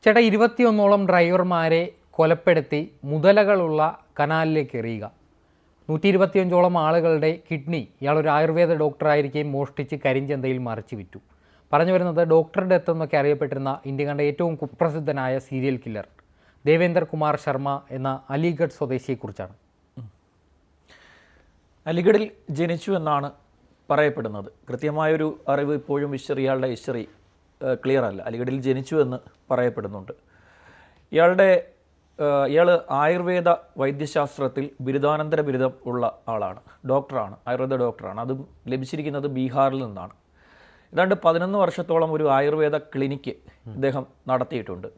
ചേട്ടാ 21ഓളം ഡ്രൈവർമാരെ കൊലപ്പെടുത്തി മുതലകളുള്ള കനാലിലേക്ക് എറിയുക. 125ഓളം ആളുകളുടെ കിഡ്നി ഇയാളൊരു ആയുർവേദ ഡോക്ടറായിരിക്കുകയും മോഷ്ടിച്ച് കരിഞ്ചന്തയിൽ മറിച്ച് വിറ്റു. പറഞ്ഞു വരുന്നത് ഡോക്ടർ ഡെത്ത് എന്നൊക്കെ അറിയപ്പെട്ടിരുന്ന ഇന്ത്യ കണ്ട ഏറ്റവും കുപ്രസിദ്ധനായ സീരിയൽ കില്ലർ ദേവേന്ദർ കുമാർ ശർമ്മ എന്ന അലിഗഡ് സ്വദേശിയെക്കുറിച്ചാണ്. അലിഗഡിൽ ജനിച്ചു എന്നാണ് പറയപ്പെടുന്നത്. കൃത്യമായൊരു അറിവ് ഇപ്പോഴും ഇയാളുടെ ഹിസ്റ്ററി ക്ലിയർ അല്ല. അലിഗഡിൽ ജനിച്ചു എന്ന് പറയപ്പെടുന്നുണ്ട്. ഇയാൾ ആയുർവേദ വൈദ്യശാസ്ത്രത്തിൽ ബിരുദാനന്തര ബിരുദം ഉള്ള ആളാണ്, ഡോക്ടറാണ്, ആയുർവേദ ഡോക്ടറാണ്. അതും ലഭിച്ചിരിക്കുന്നത് ബീഹാറിൽ നിന്നാണ്. ഏതാണ്ട് 11 വർഷത്തോളം ഒരു ആയുർവേദ ക്ലിനിക്ക് ഇദ്ദേഹം നടത്തിയിട്ടുണ്ട്.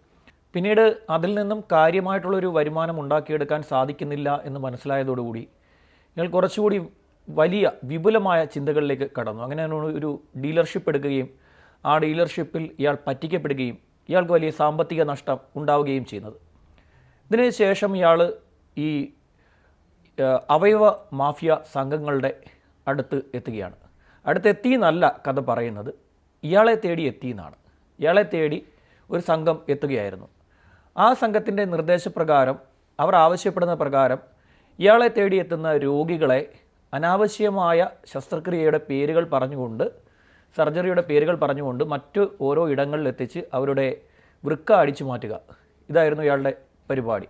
പിന്നീട് അതിൽ നിന്നും കാര്യമായിട്ടുള്ളൊരു വരുമാനം ഉണ്ടാക്കിയെടുക്കാൻ സാധിക്കുന്നില്ല എന്ന് മനസ്സിലായതോടുകൂടി ഇയാൾ കുറച്ചുകൂടി വലിയ വിപുലമായ ചിന്തകളിലേക്ക് കടന്നു. അങ്ങനെ ഒരു ഡീലർഷിപ്പ് എടുക്കുകയും ആ ഡീലർഷിപ്പിൽ ഇയാൾ പറ്റിക്കപ്പെടുകയും ഇയാൾക്ക് വലിയ സാമ്പത്തിക നഷ്ടം ഉണ്ടാവുകയും ചെയ്യുന്നത്. ഇതിന് ശേഷം ഇയാൾ ഈ അവയവ മാഫിയ സംഘങ്ങളുടെ അടുത്ത് എത്തുകയാണ്. അടുത്തെത്തിയെന്നല്ല കഥ പറയുന്നത്, ഇയാളെ തേടി എത്തിയെന്നാണ്. ഇയാളെ തേടി ഒരു സംഘം എത്തുകയായിരുന്നു. ആ സംഘത്തിൻ്റെ നിർദ്ദേശപ്രകാരം, അവർ ആവശ്യപ്പെടുന്ന പ്രകാരം ഇയാളെ തേടി എത്തുന്ന രോഗികളെ അനാവശ്യമായ ശസ്ത്രക്രിയയുടെ പേരുകൾ പറഞ്ഞുകൊണ്ട്, സർജറിയുടെ പേരുകൾ പറഞ്ഞുകൊണ്ട് മറ്റു ഓരോ ഇടങ്ങളിൽ എത്തിച്ച് അവരുടെ വൃക്ക അടിച്ചു മാറ്റുക. ഇതായിരുന്നു ഇയാളുടെ പരിപാടി.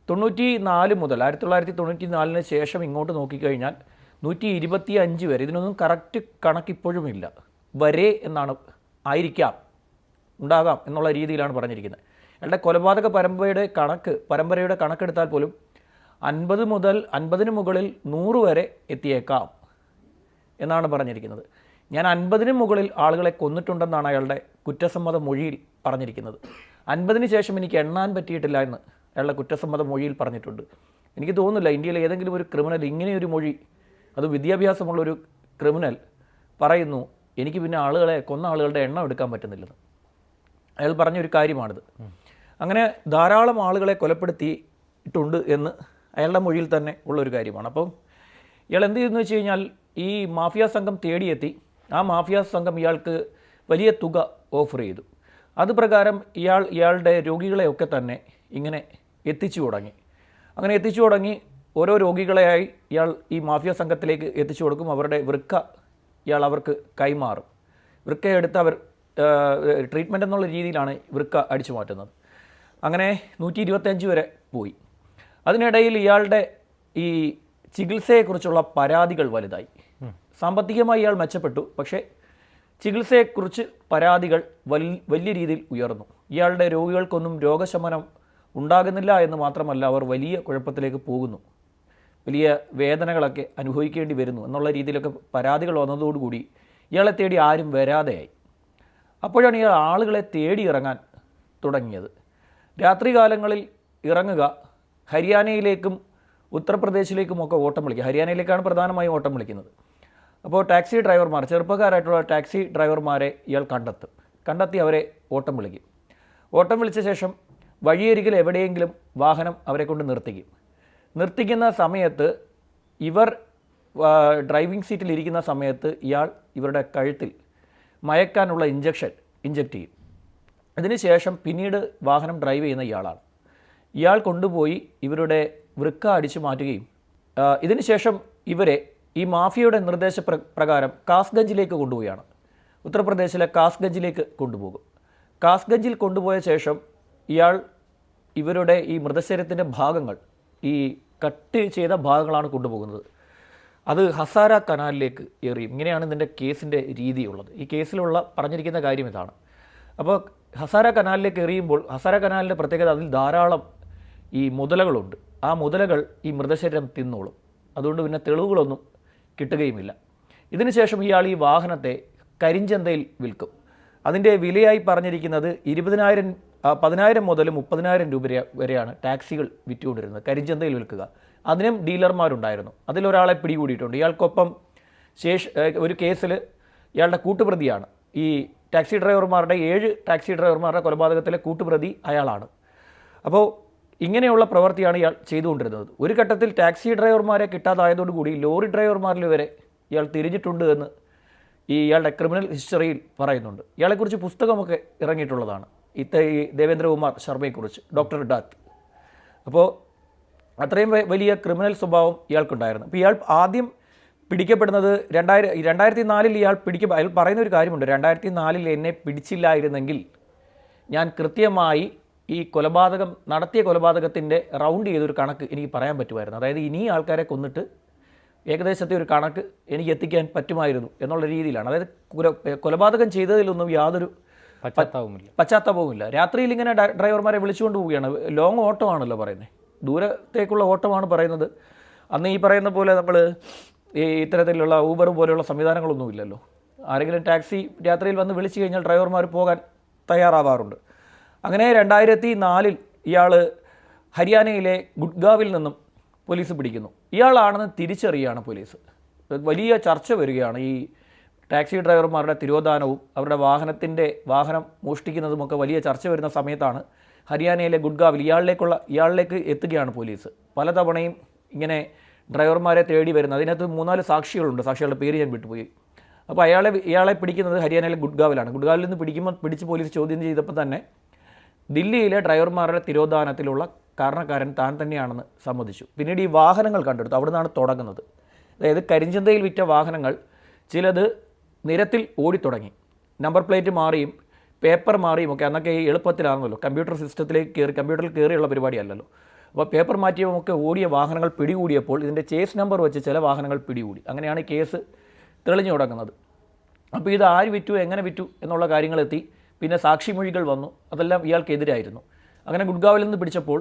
94 മുതൽ 1994 ശേഷം ഇങ്ങോട്ട് നോക്കിക്കഴിഞ്ഞാൽ 125 വരെ, ഇതിനൊന്നും കറക്റ്റ് കണക്കിപ്പോഴുമില്ല, വരെ എന്നാണ്, ആയിരിക്കാം, ഉണ്ടാകാം എന്നുള്ള രീതിയിലാണ് പറഞ്ഞിരിക്കുന്നത്. അയാളുടെ കൊലപാതക പരമ്പരയുടെ കണക്കെടുത്താൽ പോലും 50 മുതൽ 50-ന് മുകളിൽ 100 വരെ എത്തിയേക്കാം എന്നാണ് പറഞ്ഞിരിക്കുന്നത്. ഞാൻ 50-ന് മുകളിൽ ആളുകളെ കൊന്നിട്ടുണ്ടെന്നാണ് അയാളുടെ കുറ്റസമ്മത മൊഴിയിൽ പറഞ്ഞിരിക്കുന്നത്. 50-ന് ശേഷം എനിക്ക് എണ്ണാൻ പറ്റിയിട്ടില്ല എന്ന് അയാളുടെ കുറ്റസമ്മത മൊഴിയിൽ പറഞ്ഞിട്ടുണ്ട്. എനിക്ക് തോന്നുന്നില്ല ഇന്ത്യയിലെ ഏതെങ്കിലും ഒരു ക്രിമിനൽ ഇങ്ങനെയൊരു മൊഴി, അത് വിദ്യാഭ്യാസമുള്ളൊരു ക്രിമിനൽ പറയുന്നു എനിക്ക് പിന്നെ കൊന്ന ആളുകളുടെ എണ്ണം എടുക്കാൻ പറ്റുന്നില്ലെന്ന്. അയാൾ പറഞ്ഞൊരു കാര്യമാണിത്. അങ്ങനെ ധാരാളം ആളുകളെ കൊലപ്പെടുത്തിയിട്ടുണ്ട് എന്ന് അയാളുടെ മൊഴിയിൽ തന്നെ ഉള്ളൊരു കാര്യമാണ്. അപ്പം ഇയാൾ എന്ത് ചെയ്യുന്നു വെച്ച് കഴിഞ്ഞാൽ, ഈ മാഫിയ സംഘം തേടിയെത്തി. ആ മാഫിയ സംഘം ഇയാൾക്ക് വലിയ തുക ഓഫർ ചെയ്തു. അതുപ്രകാരം ഇയാളുടെ രോഗികളെയൊക്കെ തന്നെ ഇങ്ങനെ എത്തിച്ചു തുടങ്ങി. അങ്ങനെ എത്തിച്ചു തുടങ്ങി ഓരോ രോഗികളെയായി ഇയാൾ ഈ മാഫിയ സംഘത്തിലേക്ക് എത്തിച്ചു കൊടുക്കും. അവരുടെ വൃക്ക ഇയാൾ അവർക്ക് കൈമാറും. വൃക്കയെടുത്ത് അവർ ട്രീറ്റ്മെൻറ്റ് എന്നുള്ള രീതിയിലാണ് വൃക്ക അടിച്ചു മാറ്റുന്നത്. അങ്ങനെ 125 വരെ പോയി. അതിനിടയിൽ ഇയാളുടെ ഈ ചികിത്സയെക്കുറിച്ചുള്ള പരാതികൾ വലുതായി. സാമ്പത്തികമായി ഇയാൾ മെച്ചപ്പെട്ടു, പക്ഷേ ചികിത്സയെക്കുറിച്ച് പരാതികൾ വലിയ രീതിയിൽ ഉയർന്നു. ഇയാളുടെ രോഗികൾക്കൊന്നും രോഗശമനം ഉണ്ടാകുന്നില്ല എന്ന് മാത്രമല്ല, അവർ വലിയ കുഴപ്പത്തിലേക്ക് പോകുന്നു, വലിയ വേദനകളൊക്കെ അനുഭവിക്കേണ്ടി വരുന്നു എന്നുള്ള രീതിയിലൊക്കെ പരാതികൾ വന്നതോടുകൂടി ഇയാളെ തേടി ആരും വരാതെയായി. അപ്പോഴാണ് ഇയാൾ ആളുകളെ തേടി ഇറങ്ങാൻ തുടങ്ങിയത്. രാത്രികാലങ്ങളിൽ ഇറങ്ങുക, ഹരിയാനയിലേക്കും ഉത്തർപ്രദേശിലേക്കുമൊക്കെ ഓട്ടം വിളിക്കുക. ഹരിയാനയിലേക്കാണ് പ്രധാനമായും ഓട്ടം വിളിക്കുന്നത്. അപ്പോൾ ടാക്സി ഡ്രൈവർമാർ, ചെറുപ്പക്കാരായിട്ടുള്ള ടാക്സി ഡ്രൈവർമാരെ ഇയാൾ കണ്ടെത്തി അവരെ ഓട്ടം വിളിക്കും. ഓട്ടം വിളിച്ച ശേഷം വഴിയരികിൽ എവിടെയെങ്കിലും വാഹനം അവരെ കൊണ്ട് നിർത്തിക്കുന്ന സമയത്ത്, ഇവർ ഡ്രൈവിംഗ് സീറ്റിൽ ഇരിക്കുന്ന സമയത്ത് ഇയാൾ ഇവരുടെ കഴുത്തിൽ മയക്കാനുള്ള ഇഞ്ചക്ട് ചെയ്യും. ഇതിനുശേഷം പിന്നീട് വാഹനം ഡ്രൈവ് ചെയ്യുന്ന ഇയാളാണ്. ഇയാൾ കൊണ്ടുപോയി ഇവരുടെ വൃക്ക അടിച്ചു മാറ്റുകയും ഇതിനുശേഷം ഇവരെ ഈ മാഫിയയുടെ നിർദ്ദേശപ്രകാരം കാസ്ഗഞ്ചിലേക്ക് കൊണ്ടുപോവുകയാണ്. ഉത്തർപ്രദേശിലെ കാസ്ഗഞ്ചിലേക്ക് കൊണ്ടുപോകും. കാസ്ഗഞ്ചിൽ കൊണ്ടുപോയ ശേഷം ഇയാൾ ഇവരുടെ ഈ മൃതശരീരത്തിൻ്റെ ഭാഗങ്ങൾ, ഈ കട്ട് ചെയ്ത ഭാഗങ്ങളാണ് കൊണ്ടുപോകുന്നത്. അത് ഹസാര കനാലിലേക്ക് എറിയും. ഇങ്ങനെയാണ് ഇതിൻ്റെ കേസിൻ്റെ രീതിയുള്ളത്. ഈ കേസിലുള്ള പറഞ്ഞിരിക്കുന്ന കാര്യം ഇതാണ്. അപ്പോൾ ഹസാര കനാലിലേക്ക് എറിയുമ്പോൾ, ഹസാര കനാലിൻ്റെ പ്രത്യേകത, അതിൽ ധാരാളം ഈ മുതലകളുണ്ട്. ആ മുതലകൾ ഈ മൃതശരീരം തിന്നോളും. അതുകൊണ്ട് പിന്നെ തെളിവുകളൊന്നും കിട്ടുകയുമില്ല. ഇതിനുശേഷം ഇയാൾ ഈ വാഹനത്തെ കരിഞ്ചന്തയിൽ വിൽക്കും. അതിൻ്റെ വിലയായി പറഞ്ഞിരിക്കുന്നത് 10,000 മുതൽ 30,000 രൂപ വരെയാണ് ടാക്സികൾ വിറ്റുകൊണ്ടിരുന്നത്, കരിഞ്ചന്തയിൽ വിൽക്കുക. അതിനും ഡീലർമാരുണ്ടായിരുന്നു. അതിലൊരാളെ പിടികൂടിയിട്ടുണ്ട്. ഇയാൾക്കൊപ്പം ഒരു കേസിൽ ഇയാളുടെ കൂട്ടുപ്രതിയാണ്. ഈ ടാക്സി ഡ്രൈവർമാരുടെ 7 ടാക്സി ഡ്രൈവർമാരുടെ കൊലപാതകത്തിലെ കൂട്ടുപ്രതി അയാളാണ്. അപ്പോൾ ഇങ്ങനെയുള്ള പ്രവൃത്തിയാണ് ഇയാൾ ചെയ്തുകൊണ്ടിരുന്നത്. ഒരു ഘട്ടത്തിൽ ടാക്സി ഡ്രൈവർമാരെ കിട്ടാതായതോടുകൂടി ലോറി ഡ്രൈവർമാരിൽ വരെ ഇയാൾ തിരിഞ്ഞിട്ടുണ്ട് എന്ന് ഇയാളുടെ ക്രിമിനൽ ഹിസ്റ്ററിയിൽ പറയുന്നുണ്ട്. ഇയാളെക്കുറിച്ച് പുസ്തകമൊക്കെ ഇറങ്ങിയിട്ടുള്ളതാണ്. ഈ ദേവേന്ദ്രകുമാർ ശർമ്മയെക്കുറിച്ച്, ഡോക്ടർ ഡാത്ത്. അപ്പോൾ അത്രയും വലിയ ക്രിമിനൽ സ്വഭാവം ഇയാൾക്കുണ്ടായിരുന്നു. അപ്പോൾ ഇയാൾ ആദ്യം പിടിക്കപ്പെടുന്നത് 2004 ഇയാൾ അയാൾ പറയുന്ന ഒരു കാര്യമുണ്ട്, 2004 എന്നെ പിടിച്ചില്ലായിരുന്നെങ്കിൽ ഞാൻ കൃത്യമായി ഈ നടത്തിയ കൊലപാതകത്തിൻ്റെ റൗണ്ട് ചെയ്തൊരു കണക്ക് എനിക്ക് പറയാൻ പറ്റുമായിരുന്നു. അതായത് ഇനി ആൾക്കാരെ കൊന്നിട്ട് ഏകദേശത്തെ ഒരു കണക്ക് എനിക്ക് എത്തിക്കാൻ പറ്റുമായിരുന്നു എന്നുള്ള രീതിയിലാണ്. അതായത് കൊലപാതകം ചെയ്തതിലൊന്നും യാതൊരു പശ്ചാത്താപവുമില്ല. രാത്രിയിൽ ഇങ്ങനെ ഡ്രൈവർമാരെ വിളിച്ചുകൊണ്ട് പോവുകയാണ്. ലോങ് ഓട്ടമാണല്ലോ പറയുന്നത്, ദൂരത്തേക്കുള്ള ഓട്ടമാണ് പറയുന്നത്. അന്ന് ഈ പറയുന്ന പോലെ നമ്മൾ ഈ ഇത്തരത്തിലുള്ള ഊബർ പോലെയുള്ള സംവിധാനങ്ങളൊന്നുമില്ലല്ലോ. ആരെങ്കിലും ടാക്സി രാത്രിയിൽ വന്ന് വിളിച്ചു കഴിഞ്ഞാൽ ഡ്രൈവർമാർ പോകാൻ തയ്യാറാവാറുണ്ട്. അങ്ങനെ 2004 ഇയാൾ ഹരിയാനയിലെ ഗുഡ്ഗാവിൽ നിന്നും പോലീസ് പിടിക്കുന്നു. ഇയാളാണെന്ന് തിരിച്ചറിയുകയാണ് പോലീസ്. വലിയ ചർച്ച വരികയാണ്. ഈ ടാക്സി ഡ്രൈവർമാരുടെ തിരോധാനവും അവരുടെ വാഹനം മോഷ്ടിക്കുന്നതുമൊക്കെ വലിയ ചർച്ച വരുന്ന സമയത്താണ് ഹരിയാനയിലെ ഗുഡ്ഗാവിൽ ഇയാളിലേക്ക് എത്തുകയാണ് പോലീസ്. പലതവണയും ഇങ്ങനെ ഡ്രൈവർമാരെ തേടി വരുന്നത്. അതിനകത്ത് 3-4 സാക്ഷികളുണ്ട്, സാക്ഷികളുടെ പേര് ഞാൻ വിട്ടുപോയി. അപ്പോൾ ഇയാളെ പിടിക്കുന്നത് ഹരിയാനയിലെ ഗുഡ്ഗാവിലാണ്. ഗുഡ്ഗാവിൽ നിന്ന് പിടിച്ച് പോലീസ് ചോദ്യം ചെയ്തപ്പോൾ തന്നെ ദില്ലിയിലെ ഡ്രൈവർമാരുടെ തിരോധാനത്തിലുള്ള കാരണക്കാരൻ താൻ തന്നെയാണെന്ന് സമ്മതിച്ചു. പിന്നീട് ഈ വാഹനങ്ങൾ കണ്ടെടുത്തു. അവിടെ നിന്നാണ് തുടങ്ങുന്നത്. അതായത് കരിഞ്ചന്തയിൽ വിറ്റ വാഹനങ്ങൾ ചിലത് നിരത്തിൽ ഓടിത്തുടങ്ങി. നമ്പർ പ്ലേറ്റ് മാറിയും പേപ്പർ മാറിയും ഒക്കെ അന്നൊക്കെ ഈ എളുപ്പത്തിലാണല്ലോ, കമ്പ്യൂട്ടറിൽ കയറിയുള്ള പരിപാടിയല്ലല്ലോ. അപ്പോൾ പേപ്പർ മാറ്റിയുമൊക്കെ ഓടിയ വാഹനങ്ങൾ പിടികൂടിയപ്പോൾ ഇതിൻ്റെ ചേസ് നമ്പർ വെച്ച് ചില വാഹനങ്ങൾ പിടികൂടി. അങ്ങനെയാണ് ഈ കേസ് തെളിഞ്ഞു തുടങ്ങുന്നത്. അപ്പോൾ ഇത് ആര് വിറ്റു, എങ്ങനെ വിറ്റു എന്നുള്ള കാര്യങ്ങളെത്തി. പിന്നെ സാക്ഷിമൊഴികൾ വന്നു, അതെല്ലാം ഇയാൾക്കെതിരായിരുന്നു. അങ്ങനെ ഗുഡ്ഗാവിൽ നിന്ന് പിടിച്ചപ്പോൾ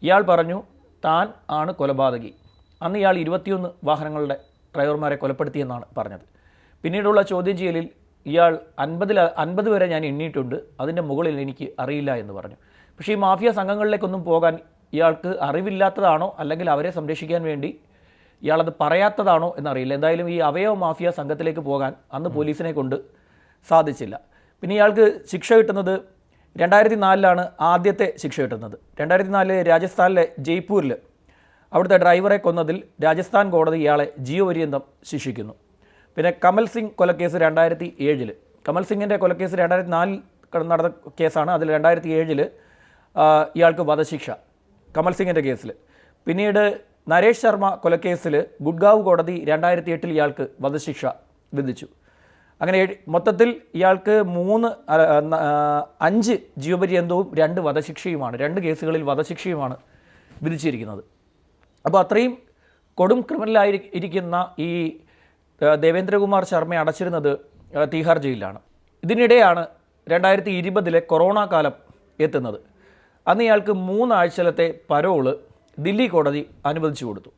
ഇയാൾ പറഞ്ഞു താൻ ആണ് കൊലപാതകി. അന്ന് ഇയാൾ 21 വാഹനങ്ങളുടെ ഡ്രൈവർമാരെ കൊലപ്പെടുത്തിയെന്നാണ് പറഞ്ഞത്. പിന്നീടുള്ള ചോദ്യം ചെയ്യലിൽ ഇയാൾ 50 വരെ ഞാൻ എണ്ണിയിട്ടുണ്ട്, അതിൻ്റെ മുകളിൽ എനിക്ക് അറിയില്ല എന്ന് പറഞ്ഞു. പക്ഷേ ഈ മാഫിയ സംഘങ്ങളിലേക്കൊന്നും പോകാൻ ഇയാൾക്ക് അറിവില്ലാത്തതാണോ അല്ലെങ്കിൽ അവരെ സംരക്ഷിക്കാൻ വേണ്ടി ഇയാളത് പറയാത്തതാണോ എന്നറിയില്ല. എന്തായാലും ഈ അവയവ മാഫിയ സംഘത്തിലേക്ക് പോകാൻ അന്ന് പോലീസിനെ കൊണ്ട് സാധിച്ചില്ല. പിന്നെ ഇയാൾക്ക് ശിക്ഷ കിട്ടുന്നത് 2004 ആദ്യത്തെ ശിക്ഷ കിട്ടുന്നത്. 2004 രാജസ്ഥാനിലെ ജയ്പൂരിൽ അവിടുത്തെ ഡ്രൈവറെ കൊന്നതിൽ രാജസ്ഥാൻ കോടതി ഇയാളെ ജീവപര്യന്തം ശിക്ഷിക്കുന്നു. പിന്നെ കമൽ സിംഗ് കൊലക്കേസ് 2007. കമൽ സിംഗിൻ്റെ കൊലക്കേസ് 2004 നടന്ന കേസാണ്. അതിൽ 2007 ഇയാൾക്ക് വധശിക്ഷ കമൽ സിംഗിൻ്റെ കേസിൽ. പിന്നീട് നരേഷ് ശർമ്മ കൊലക്കേസിൽ ഗുഡ്ഗാവ് കോടതി 2008 ഇയാൾക്ക് വധശിക്ഷ വിധിച്ചു. അങ്ങനെ മൊത്തത്തിൽ ഇയാൾക്ക് 5 ജീവപര്യന്തവും 2 വധശിക്ഷയുമാണ്, 2 കേസുകളിൽ വധശിക്ഷയുമാണ് വിധിച്ചിരിക്കുന്നത്. അപ്പോൾ അത്രയും കൊടും ക്രിമിനലായിരിക്കുന്ന ഈ ദേവേന്ദ്രകുമാർ ശർമ്മയെ അടച്ചിരുന്നത് തീഹാർ ജയിലിലാണ്. ഇതിനിടെയാണ് 2020 കൊറോണ കാലം എത്തുന്നത്. അന്ന് ഇയാൾക്ക് 3 ആഴ്ചത്തെ പരോള് ദില്ലി കോടതി അനുവദിച്ചു കൊടുത്തു.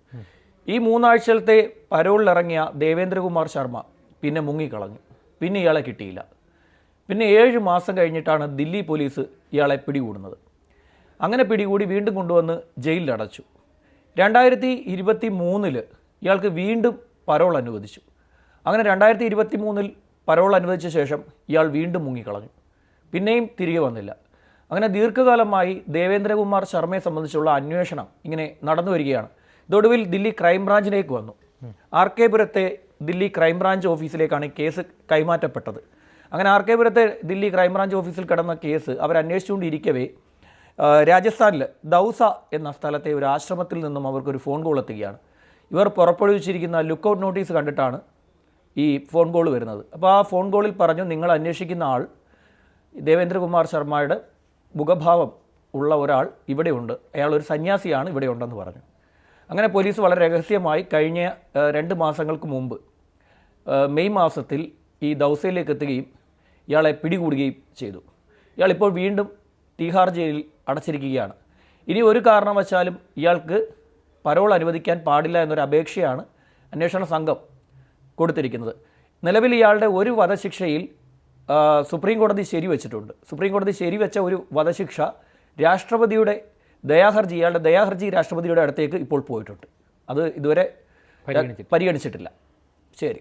ഈ 3 ആഴ്ചത്തെ പരോളിലിറങ്ങിയ ദേവേന്ദ്രകുമാർ ശർമ്മ പിന്നെ മുങ്ങിക്കളഞ്ഞു. പിന്നെ ഇയാളെ കിട്ടിയില്ല. പിന്നെ 7 മാസം കഴിഞ്ഞിട്ടാണ് ദില്ലി പോലീസ് ഇയാളെ പിടികൂടുന്നത്. അങ്ങനെ പിടികൂടി വീണ്ടും കൊണ്ടുവന്ന് ജയിലിലടച്ചു. 2023 ഇയാൾക്ക് വീണ്ടും പരോൾ അനുവദിച്ചു. അങ്ങനെ 2023 പരോൾ അനുവദിച്ച ശേഷം ഇയാൾ വീണ്ടും മുങ്ങിക്കളഞ്ഞു. പിന്നെയും തിരികെ വന്നില്ല. അങ്ങനെ ദീർഘകാലമായി ദേവേന്ദ്രകുമാർ ശർമ്മയെ സംബന്ധിച്ചുള്ള അന്വേഷണം ഇങ്ങനെ നടന്നു വരികയാണ്. ഇതൊടുവിൽ ദില്ലി ക്രൈംബ്രാഞ്ചിലേക്ക് വന്നു. RK പുരത്തെ ദില്ലി ക്രൈംബ്രാഞ്ച് ഓഫീസിലേക്കാണ് ഈ കേസ് കൈമാറ്റപ്പെട്ടത്. അങ്ങനെ RK പുരത്തെ ദില്ലി ക്രൈംബ്രാഞ്ച് ഓഫീസിൽ കിടന്ന കേസ് അവരന്വേഷിച്ചുകൊണ്ടിരിക്കവേ രാജസ്ഥാനിൽ ദൗസ എന്ന സ്ഥലത്തെ ഒരു ആശ്രമത്തിൽ നിന്നും അവർക്കൊരു ഫോൺ കോൾ എത്തുകയാണ്. ഇവർ പുറപ്പെടുവിച്ചിരിക്കുന്ന ലുക്കൗട്ട് നോട്ടീസ് കണ്ടിട്ടാണ് ഈ ഫോൺ കോൾ വരുന്നത്. അപ്പോൾ ആ ഫോൺ കോളിൽ പറഞ്ഞു, നിങ്ങൾ അന്വേഷിക്കുന്ന ആൾ ദേവേന്ദ്രകുമാർ ശർമ്മയുടെ മുഖഭാവം ഉള്ള ഒരാൾ ഇവിടെയുണ്ട്, അയാൾ ഒരു സന്യാസിയാണ്, ഇവിടെ ഉണ്ടെന്ന് പറഞ്ഞു. അങ്ങനെ പോലീസ് വളരെ രഹസ്യമായി കഴിഞ്ഞ 2 മാസങ്ങൾക്ക് മുമ്പ് മെയ് മാസത്തിൽ ഈ ദൗസയിലേക്ക് എത്തുകയും ഇയാളെ പിടികൂടുകയും ചെയ്തു. ഇയാളിപ്പോൾ വീണ്ടും തീഹാർ ജയിലിൽ അടച്ചിരിക്കുകയാണ്. ഇനി ഒരു കാരണവശാലും ഇയാൾക്ക് പരോൾ അനുവദിക്കാൻ പാടില്ല എന്നൊരു അപേക്ഷയാണ് അന്വേഷണ സംഘം കൊടുത്തിരിക്കുന്നത്. നിലവിൽ ഇയാളുടെ ഒരു വധശിക്ഷയിൽ സുപ്രീം കോടതി ശരിവെച്ചിട്ടുണ്ട്. സുപ്രീം കോടതി ശരിവെച്ച ഒരു വധശിക്ഷ രാഷ്ട്രപതിയുടെ ഇയാളുടെ ദയാഹർജി രാഷ്ട്രപതിയുടെ അടുത്തേക്ക് ഇപ്പോൾ പോയിട്ടുണ്ട്. അത് ഇതുവരെ പരിഗണിച്ചിട്ടില്ല. ശരി.